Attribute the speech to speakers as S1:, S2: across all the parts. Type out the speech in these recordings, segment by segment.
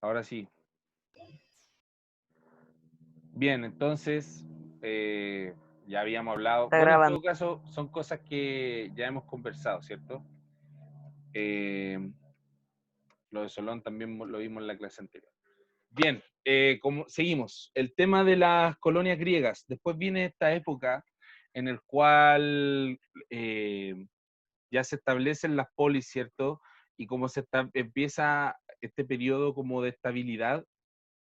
S1: Ahora sí. Bien, entonces, ya habíamos hablado.
S2: Está
S1: Bueno, en
S2: grabando.
S1: todo caso, son cosas que ya hemos conversado, ¿cierto? Eh, lo de Solón también lo vimos en la clase anterior. Bien, como, seguimos. El tema de las colonias griegas. Después viene esta época en el cual ya se establecen las polis, ¿cierto? Y como empieza este periodo como de estabilidad,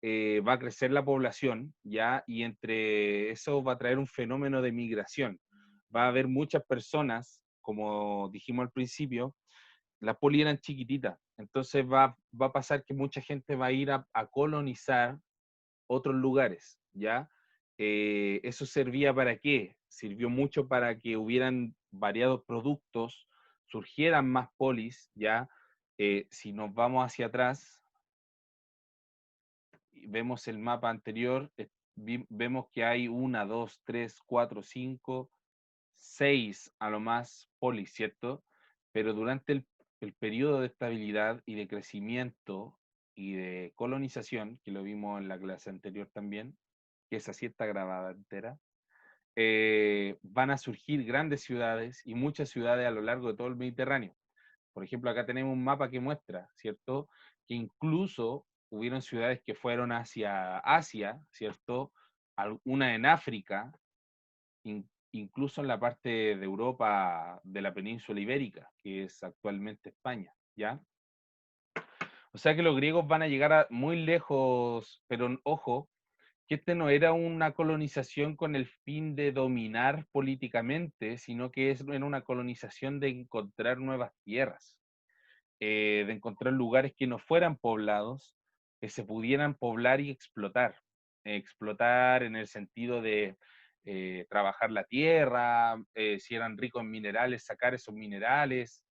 S1: va a crecer la población, ¿ya? Y entre eso va a traer un fenómeno de migración. Va a haber muchas personas, como dijimos al principio, las polis eran chiquititas, entonces va a pasar que mucha gente va a ir a colonizar otros lugares, ¿ya? ¿Eso servía para qué? Sirvió mucho para que hubieran variados productos, surgieran más polis, ¿ya? Si nos vamos hacia atrás, vemos el mapa anterior, vemos que hay una, dos, tres, cuatro, cinco, seis a lo más polis, ¿cierto? Pero durante el periodo de estabilidad y de crecimiento y de colonización, que lo vimos en la clase anterior también, que esa sí está grabada entera, van a surgir grandes ciudades y muchas ciudades a lo largo de todo el Mediterráneo. Por ejemplo, acá tenemos un mapa que muestra, ¿cierto? Que incluso hubieron ciudades que fueron hacia Asia, ¿cierto? Una en África, incluso en la parte de Europa de la península ibérica, que es actualmente España, ¿ya? O sea que los griegos van a llegar muy lejos, pero ojo, que este no era una colonización con el fin de dominar políticamente, sino que era una colonización de encontrar nuevas tierras, de encontrar lugares que no fueran poblados, que se pudieran poblar y explotar. Explotar en el sentido de trabajar la tierra, si eran ricos en minerales, sacar esos minerales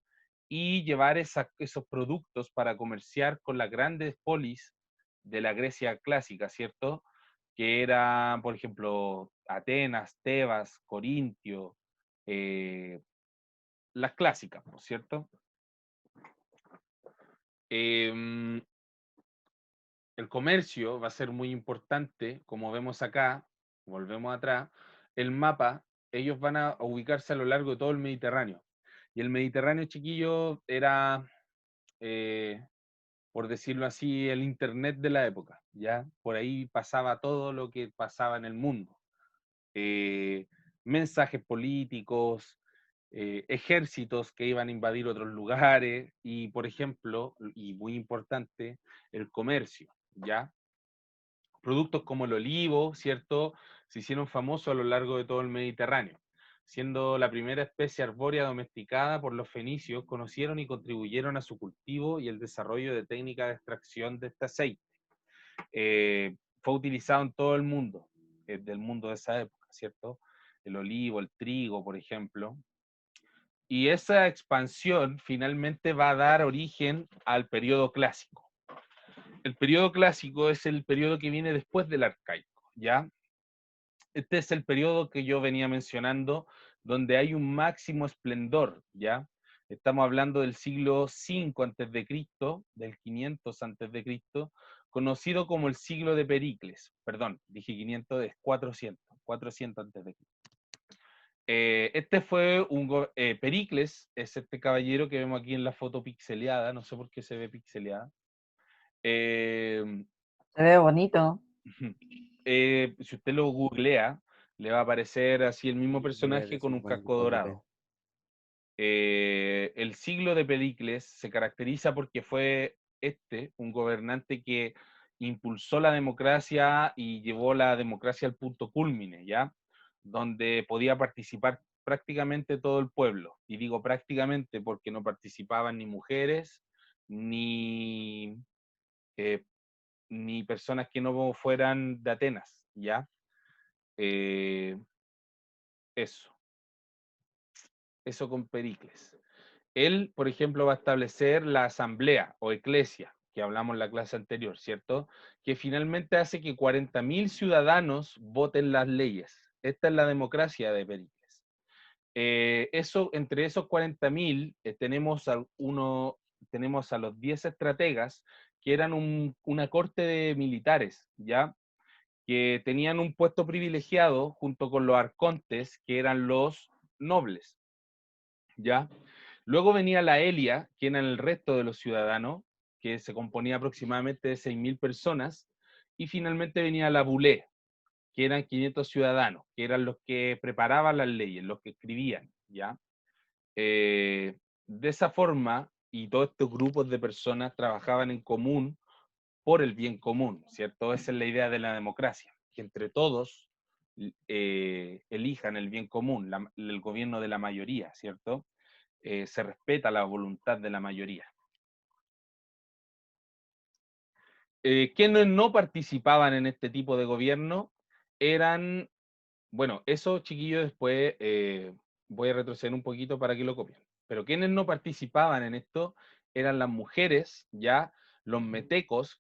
S1: y llevar esos productos para comerciar con las grandes polis de la Grecia clásica, ¿cierto? Que eran, por ejemplo, Atenas, Tebas, Corintio, las clásicas, ¿no es cierto? Eh, el comercio va a ser muy importante, como vemos acá, volvemos atrás, el mapa, ellos van a ubicarse a lo largo de todo el Mediterráneo. Y el Mediterráneo, chiquillo, era, eh, por decirlo así, el Internet de la época, ¿ya? Por ahí pasaba todo lo que pasaba en el mundo. Eh, mensajes políticos, ejércitos que iban a invadir otros lugares y, por ejemplo, y muy importante, el comercio, ¿ya? Productos como el olivo, ¿cierto? Se hicieron famosos a lo largo de todo el Mediterráneo, siendo la primera especie arbórea domesticada por los fenicios, conocieron y contribuyeron a su cultivo y el desarrollo de técnicas de extracción de este aceite. Fue utilizado en todo el mundo, del mundo de esa época, ¿cierto? El olivo, el trigo, por ejemplo. Y esa expansión finalmente va a dar origen al periodo clásico. El periodo clásico es el periodo que viene después del arcaico, ¿ya? Este es el periodo que yo venía mencionando, donde hay un máximo esplendor, ¿ya? Estamos hablando del siglo V antes de Cristo, del 500 antes de Cristo, conocido como el siglo de Pericles. Perdón, dije 500, es 400 antes de Cristo. Este fue Pericles, es este caballero que vemos aquí en la foto pixeleada, no sé por qué se ve pixeleada. Eh,
S2: Se ve bonito.
S1: si usted lo googlea, le va a aparecer así el mismo personaje con un casco dorado. El siglo de Pericles se caracteriza porque fue un gobernante que impulsó la democracia y llevó la democracia al punto cúlmine, ¿ya? Donde podía participar prácticamente todo el pueblo. Y digo prácticamente porque no participaban ni mujeres, ni, eh, ni personas que no fueran de Atenas, ¿ya? Eh, eso, eso con Pericles. Él, por ejemplo, va a establecer la asamblea o eclesia, que hablamos en la clase anterior, ¿cierto? Que finalmente hace que 40.000 ciudadanos voten las leyes. Esta es la democracia de Pericles. Entre esos 40.000 tenemos tenemos a los 10 estrategas, que eran una corte de militares, ¿ya? Que tenían un puesto privilegiado junto con los arcontes, que eran los nobles, ¿ya? Luego venía la Elia, que eran el resto de los ciudadanos, que se componía aproximadamente de 6.000 personas, y finalmente venía la Bulé, que eran 500 ciudadanos, que eran los que preparaban las leyes, los que escribían, ¿ya? De esa forma, y todos estos grupos de personas trabajaban en común por el bien común, ¿cierto? Esa es la idea de la democracia, que entre todos elijan el bien común, el gobierno de la mayoría, ¿cierto? Se respeta la voluntad de la mayoría. Quienes no participaban en este tipo de gobierno eran, bueno, eso chiquillos después voy a retroceder un poquito para que lo copien, pero quienes no participaban en esto eran las mujeres, ya los metecos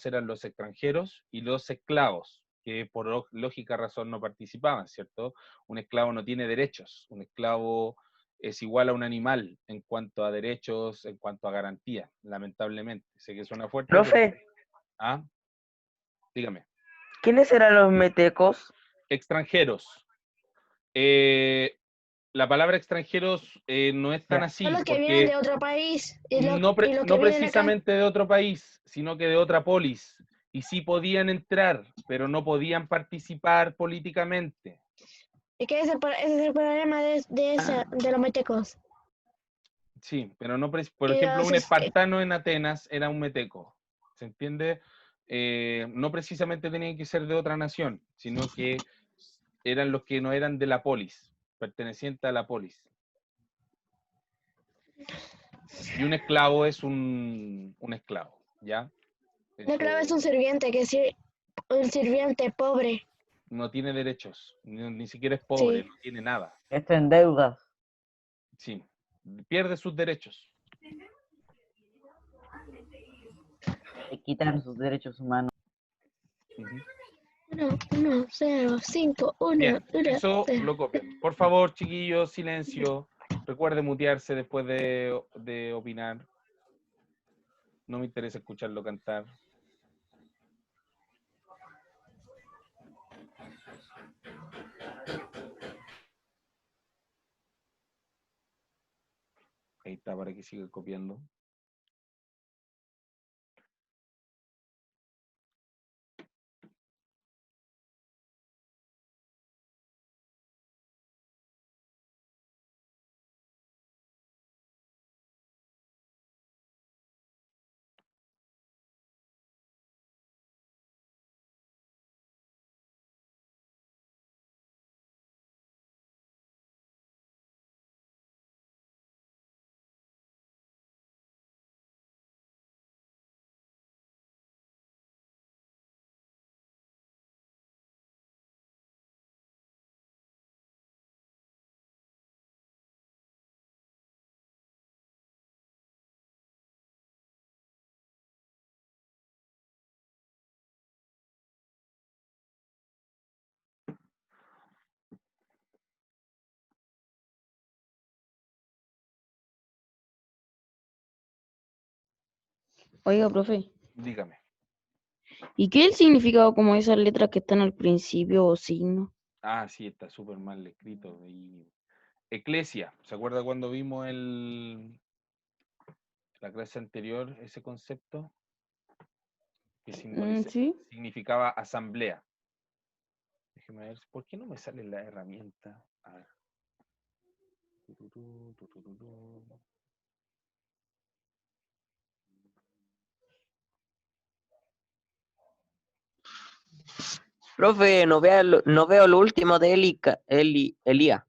S1: eran los extranjeros y los esclavos, que por lógica razón no participaban, ¿cierto? Un esclavo no tiene derechos, un esclavo es igual a un animal en cuanto a derechos, en cuanto a garantías, lamentablemente. Sé que suena fuerte, pero...
S2: Profe,
S1: ¿Ah? Dígame.
S2: ¿quiénes eran los metecos?
S1: Extranjeros. La palabra extranjeros no es tan
S2: Ya.
S1: así,
S3: Son los que vienen de
S1: porque
S3: otro país
S1: no,
S3: y los que
S1: no
S3: vienen acá.
S1: precisamente de otro país, sino que de otra polis. Y sí podían entrar, pero no podían participar políticamente.
S3: Es que ese es el problema de los metecos.
S1: Sí, pero no, por
S3: Y
S1: ejemplo,
S3: los,
S1: un
S3: este,
S1: espartano en Atenas era un meteco. ¿Se entiende? No precisamente tenían que ser de otra nación, sino que eran los que no eran de la polis, pertenecientes a la polis. Y un esclavo es un esclavo, ¿ya?
S3: la clave es un
S1: Eso
S3: sirviente, un sirviente pobre.
S1: no tiene derechos, ni siquiera es pobre,
S3: Sí.
S1: no tiene nada.
S2: Está en deudas.
S1: Sí, pierde sus derechos.
S2: Le quitan sus derechos humanos.
S1: Ujú.
S3: 1, 0, 5, 1,
S1: Bien,
S3: 1,
S1: eso
S3: 0.
S1: lo copian. Por favor, chiquillos, silencio. Recuerde mutearse después de opinar. No me interesa escucharlo cantar. Ahí está, para que siga copiando.
S4: Oiga, profe,
S1: Dígame.
S4: ¿y qué es el significado como esas letras que están al principio o signo?
S1: Ah, sí, está súper mal escrito. Y... Eclesia, ¿se acuerda cuando vimos la clase anterior ese concepto? Que
S4: Sí.
S1: significaba asamblea. Déjeme ver, ¿por qué no me sale la herramienta? A ver. Tururú, tururú.
S2: Profe, no veo lo último de Elía.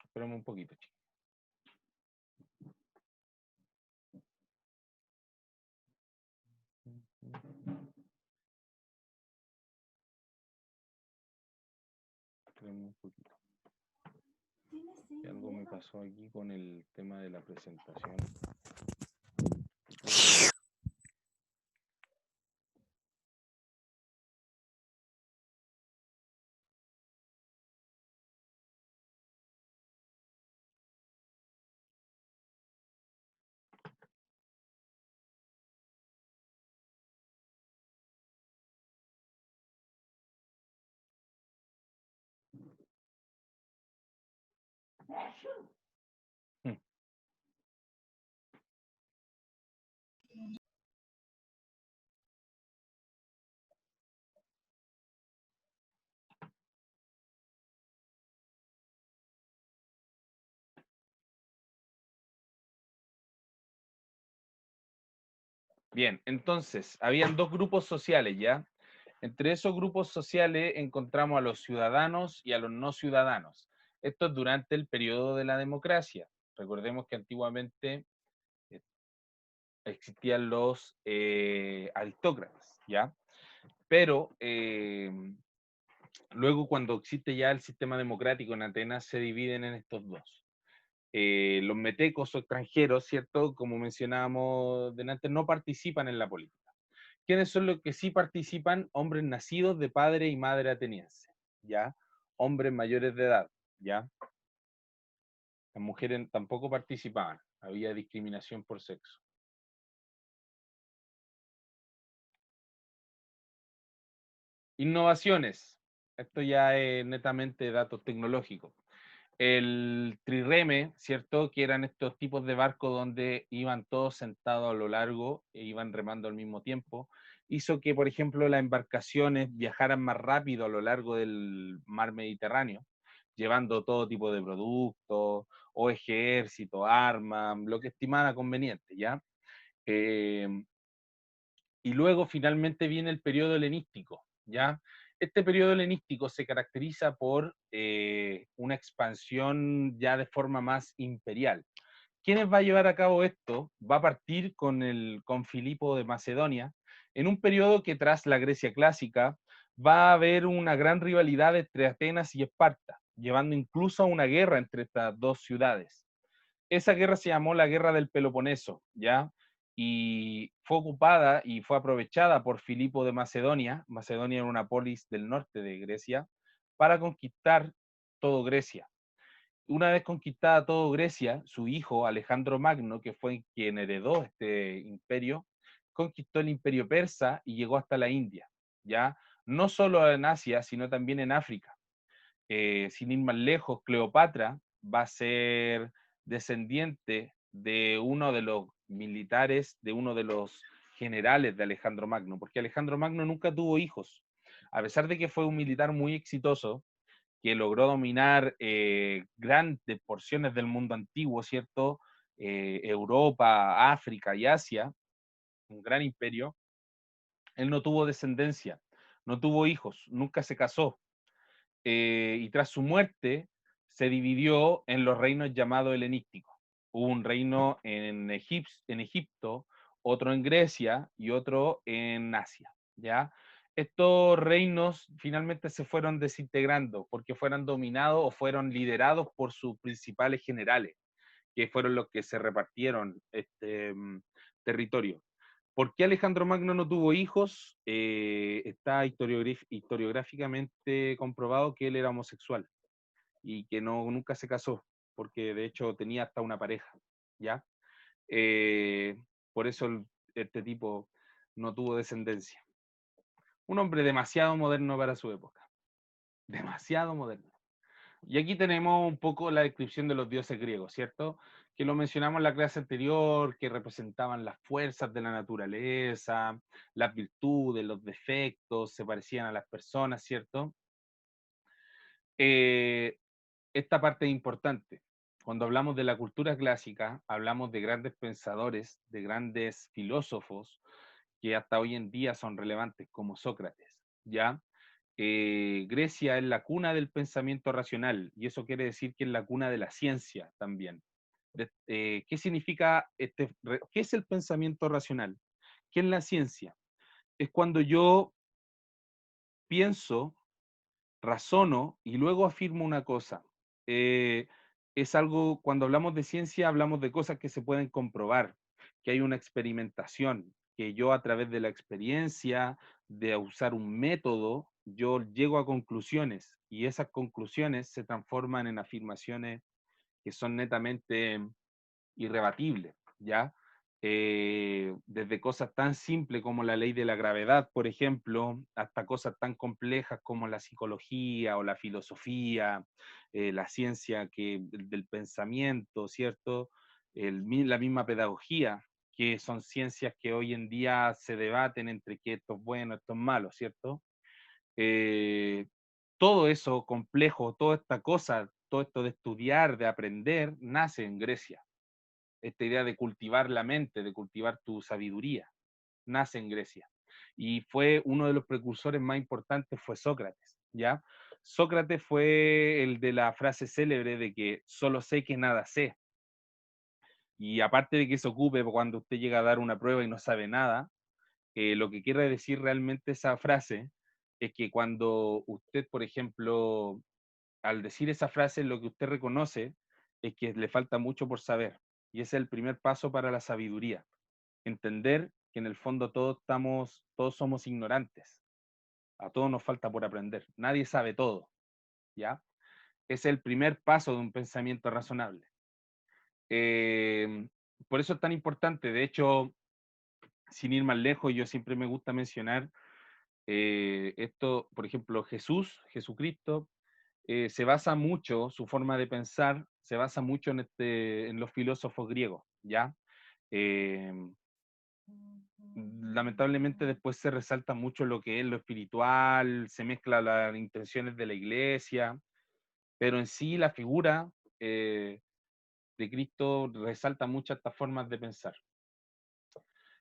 S1: Espérame un poquito, chicos. Espérame un poquito. Que algo me pasó aquí con el tema de la presentación. Mm. Bien, entonces, habían dos grupos sociales, ¿ya? Entre esos grupos sociales encontramos a los ciudadanos y a los no ciudadanos. Esto es durante el periodo de la democracia. Recordemos que antiguamente eh, existían los aristócratas, ¿ya? Pero luego cuando existe ya el sistema democrático en Atenas, se dividen en estos dos. Los metecos o extranjeros, ¿cierto? Como mencionábamos delante, no participan en la política. ¿Quiénes son los que sí participan? Hombres nacidos de padre y madre ateniense, ¿ya? Hombres mayores de edad, ¿ya? Las mujeres tampoco participaban, había discriminación por sexo. Innovaciones. Esto ya es netamente datos tecnológicos. El trireme, ¿cierto? Que eran estos tipos de barcos donde iban todos sentados a lo largo e iban remando al mismo tiempo, hizo que, por ejemplo, las embarcaciones viajaran más rápido a lo largo del mar Mediterráneo, llevando todo tipo de productos, o ejército, armas, lo que estimara conveniente, ¿ya? Eh, y luego finalmente viene el periodo helenístico, ¿ya? Este periodo helenístico se caracteriza por una expansión ya de forma más imperial. ¿Quiénes va a llevar a cabo esto? Va a partir con Filipo de Macedonia, en un periodo que tras la Grecia clásica va a haber una gran rivalidad entre Atenas y Esparta, llevando incluso a una guerra entre estas dos ciudades. Esa guerra se llamó la Guerra del Peloponeso, ¿ya? Y fue ocupada y fue aprovechada por Filipo de Macedonia. Macedonia era una polis del norte de Grecia, para conquistar todo Grecia. Una vez conquistada todo Grecia, su hijo Alejandro Magno, que fue quien heredó este imperio, conquistó el imperio persa y llegó hasta la India, ¿ya? No solo en Asia, sino también en África. Sin ir más lejos, Cleopatra va a ser descendiente de uno de los militares, de uno de los generales de Alejandro Magno, porque Alejandro Magno nunca tuvo hijos. A pesar de que fue un militar muy exitoso, que logró dominar grandes porciones del mundo antiguo, ¿cierto? Europa, África y Asia, un gran imperio, él no tuvo descendencia, no tuvo hijos, nunca se casó. Y tras su muerte se dividió en los reinos llamados helenísticos. Hubo un reino en Egipto, otro en Grecia y otro en Asia, ¿ya? Estos reinos finalmente se fueron desintegrando porque fueron dominados o fueron liderados por sus principales generales, que fueron los que se repartieron este territorio. ¿Por qué Alejandro Magno no tuvo hijos? Está historiográficamente comprobado que él era homosexual y que nunca se casó, porque de hecho tenía hasta una pareja, ¿ya? Eh, por eso este tipo no tuvo descendencia. Un hombre demasiado moderno para su época, demasiado moderno. Y aquí tenemos un poco la descripción de los dioses griegos, ¿cierto? Que lo mencionamos en la clase anterior, que representaban las fuerzas de la naturaleza, las virtudes, los defectos, se parecían a las personas, ¿cierto? Eh, esta parte es importante. Cuando hablamos de la cultura clásica, hablamos de grandes pensadores, de grandes filósofos, que hasta hoy en día son relevantes, como Sócrates, ¿ya? Grecia es la cuna del pensamiento racional, y eso quiere decir que es la cuna de la ciencia también. ¿Qué significa qué es el pensamiento racional? ¿Qué es la ciencia? Es cuando yo pienso, razono y luego afirmo una cosa. Eh, es algo, cuando hablamos de ciencia, hablamos de cosas que se pueden comprobar, que hay una experimentación, que yo a través de la experiencia, de usar un método, yo llego a conclusiones y esas conclusiones se transforman en afirmaciones que son netamente irrebatibles, ¿ya? desde cosas tan simples como la ley de la gravedad, por ejemplo, hasta cosas tan complejas como la psicología o la filosofía, la ciencia del pensamiento, ¿cierto? La misma pedagogía, que son ciencias que hoy en día se debaten entre que esto es bueno, esto es malo, ¿cierto? Eh, Todo eso complejo, toda esta cosa, todo esto de estudiar, de aprender, nace en Grecia. Esta idea de cultivar la mente, de cultivar tu sabiduría, nace en Grecia. Y fue uno de los precursores más importantes fue Sócrates, ¿ya? Sócrates fue el de la frase célebre de que solo sé que nada sé. Y aparte de que se ocupe cuando usted llega a dar una prueba y no sabe nada, lo que quiere decir realmente esa frase es que cuando usted, por ejemplo, al decir esa frase, lo que usted reconoce es que le falta mucho por saber. Y ese es el primer paso para la sabiduría. Entender que en el fondo todos somos ignorantes. A todos nos falta por aprender. Nadie sabe todo, ¿ya? Es el primer paso de un pensamiento razonable. Eh, por eso es tan importante. De hecho, sin ir más lejos, yo siempre me gusta mencionar esto, por ejemplo, Jesucristo, se basa mucho, su forma de pensar se basa mucho en los filósofos griegos, ¿ya? Eh, Lamentablemente después se resalta mucho lo que es lo espiritual, se mezcla las intenciones de la iglesia, pero en sí la figura de Cristo resalta mucho estas formas de pensar.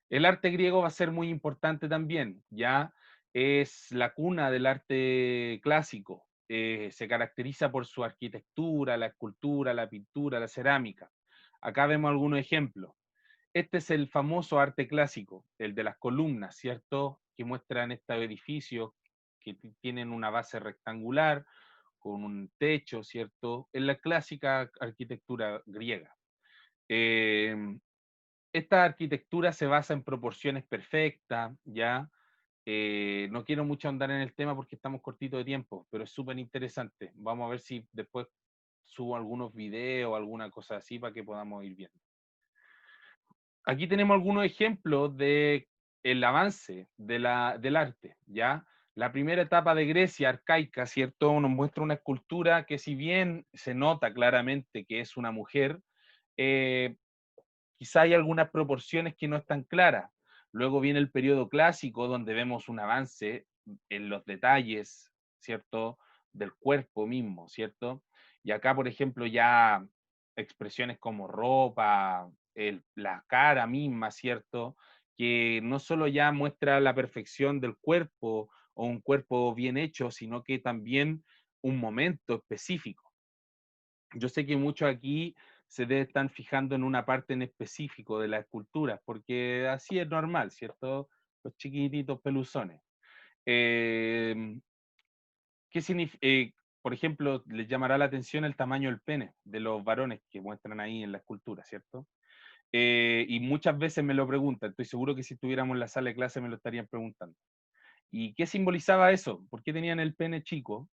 S1: El arte griego va a ser muy importante también, ya es la cuna del arte clásico, se caracteriza por su arquitectura, la escultura, la pintura, la cerámica. Acá vemos algunos ejemplos. Este es el famoso arte clásico, el de las columnas, ¿cierto? Que muestran estos edificios que tienen una base rectangular, con un techo, ¿cierto? En la clásica arquitectura griega. Eh, Esta arquitectura se basa en proporciones perfectas, ¿ya? No quiero mucho andar en el tema porque estamos cortitos de tiempo, pero es súper interesante. Vamos a ver si después subo algunos videos o alguna cosa así para que podamos ir viendo. Aquí tenemos algunos ejemplos de el avance del arte, ¿ya? La primera etapa de Grecia arcaica, ¿cierto? Nos muestra una escultura que si bien se nota claramente que es una mujer, eh, quizá hay algunas proporciones que no están claras. Luego viene el periodo clásico, donde vemos un avance en los detalles, ¿cierto? Del cuerpo mismo, ¿cierto? Y acá, por ejemplo, ya expresiones como ropa, la cara misma, ¿cierto? Que no solo ya muestra la perfección del cuerpo o un cuerpo bien hecho, sino que también un momento específico. Yo sé que muchos aquí se están fijando en una parte en específico de la escultura, porque así es normal, ¿cierto? Los chiquititos peluzones. Eh, ¿Qué significa? Por ejemplo, les llamará la atención el tamaño del pene de los varones que muestran ahí en la escultura, ¿cierto? Y muchas veces me lo preguntan, estoy seguro que si estuviéramos en la sala de clase me lo estarían preguntando. ¿Y qué simbolizaba eso? ¿Por qué tenían el pene chico?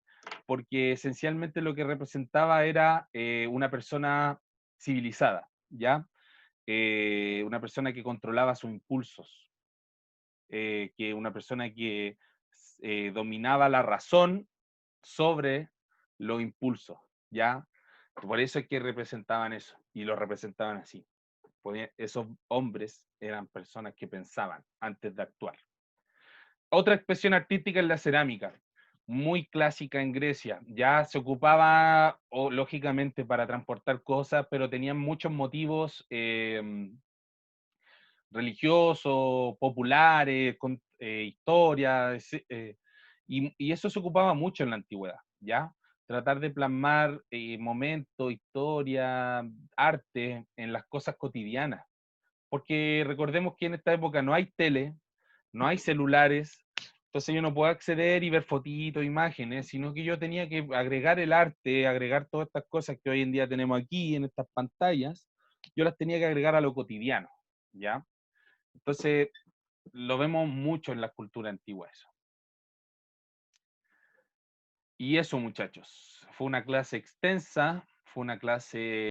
S1: Porque esencialmente lo que representaba era una persona civilizada, ¿ya? Una persona que controlaba sus impulsos, que una persona que dominaba la razón sobre los impulsos, ¿ya? Por eso es que representaban eso, y lo representaban así. Esos hombres eran personas que pensaban antes de actuar. Otra expresión artística es la cerámica, muy clásica en Grecia. Ya se ocupaba, lógicamente, para transportar cosas, pero tenían muchos motivos religiosos, populares, historias, y eso se ocupaba mucho en la antigüedad, ¿ya? Tratar de plasmar momentos, historia, arte en las cosas cotidianas. Porque recordemos que en esta época no hay tele, no hay celulares, entonces yo no puedo acceder y ver fotitos, imágenes, sino que yo tenía que agregar el arte, agregar todas estas cosas que hoy en día tenemos aquí en estas pantallas, yo las tenía que agregar a lo cotidiano, ¿ya? Entonces lo vemos mucho en la cultura antigua eso. Y eso, muchachos, fue una clase extensa, fue una clase